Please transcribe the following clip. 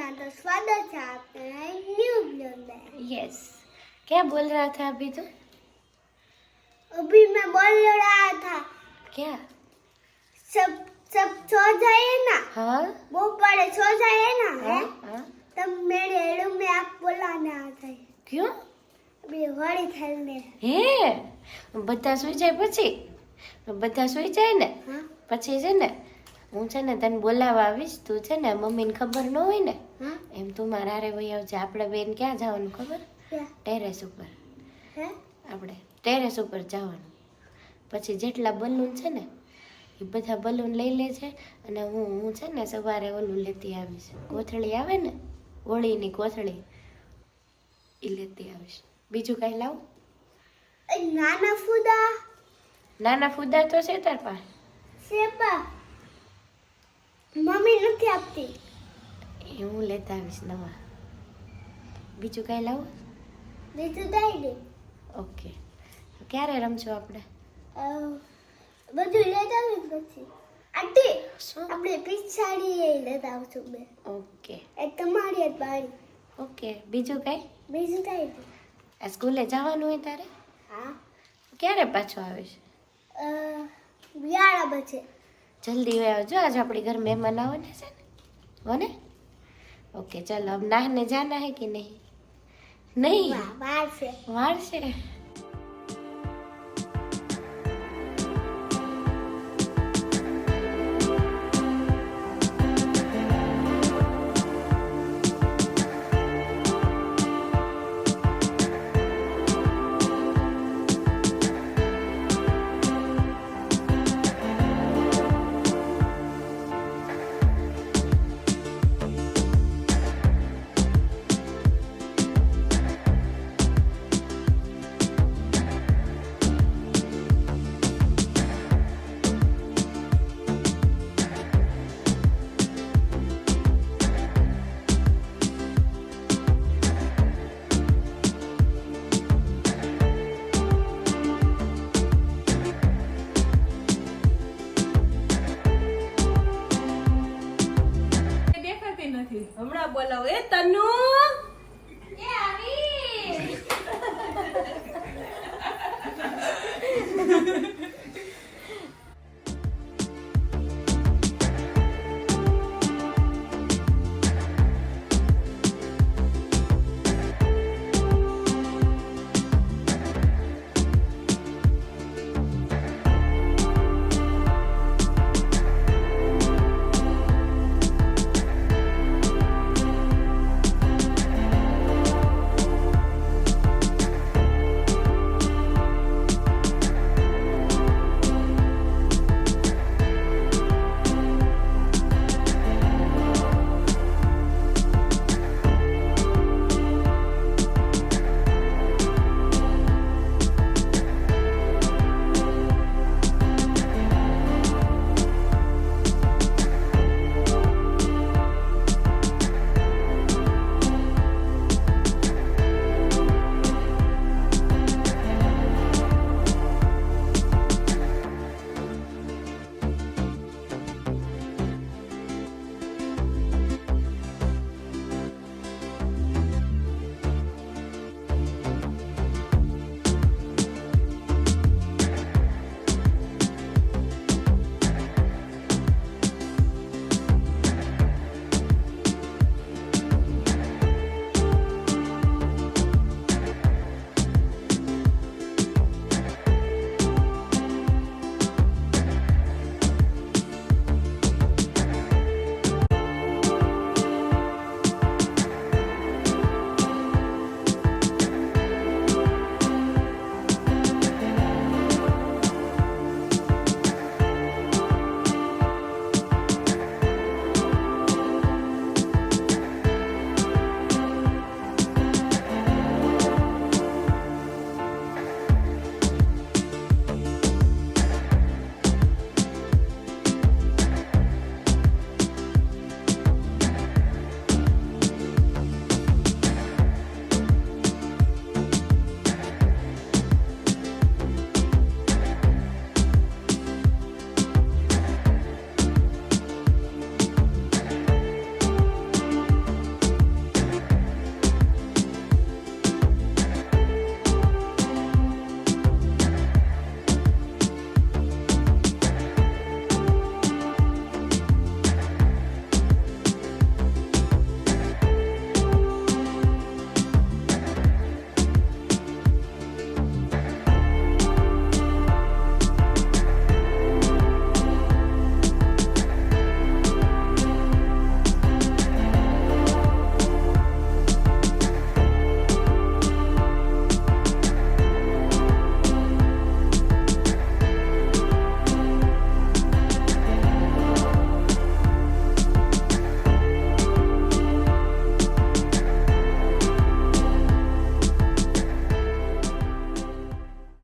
में तो स्वागत है आपका न्यू ब्लॉग में। यस। क्या बोल रहा था अभी तो? अभी मैं बोल रहा था क्या? सब सब सो जाए ना, हाँ वो बड़े सो जाए ना, है हाँ। तब मेरे रूम में आप बुलाने आ जाए। क्यों? अभी होली खेलने। હે બધા સુઈ જાય પછી? બધા સુઈ જાય ને हाँ પછી છે ને હું છે ને તને બોલાવવા આવીશ. તું છે ને મમ્મીને ખબર ન હોય ને हाँ એમ તું મારા હારે વહી આવજે. આપણે બેન ક્યાં જવાનું ખબર? क्या ટેરેસ ઉપર. है? આપણે ટેરેસ ઉપર જવાનું. પછી જેટલા બલૂન છે ને એ બધા બલૂન લઈ લેજે અને હું છે ને સવારે ઓલું લેતી આવીશ. કોથળી આવે ને હોળીની કોથળી એ લેતી આવીશ. બીજું કાંઈ લાવું? नाना फुदा નાના ફુદા તો છે તાર પાસે? सेपा मम्मी નથી આપતી. એ હું લેતા આવીશ નવા. બીજું કાંઈ લાવું? બીજું દઈ દે. ઓકે. ક્યારે રમશું આપણે? બધું લેતા આવીશ પછી. આંટી શું? આપણે પિછાડી લેતા આવશું બે. ઓકે એ તમારી જ બારી. ઓકે. બીજું કાંઈ? બીજું દઈ દે. આ સ્કૂલે જવાનું હોય તારે? હા ક્યારે પાછો આવીશ? વ્યાળા બચે. જલ્દી આવજો. આજ આપણી ઘર મહેમાન આવવાના છે ને, હો ને? ओके चलो अब नहाने जाना है कि नहीं? नहीं વાર છે. વાર છે. દેખાતી નથી. હમણાં બોલાવો. એ તનુ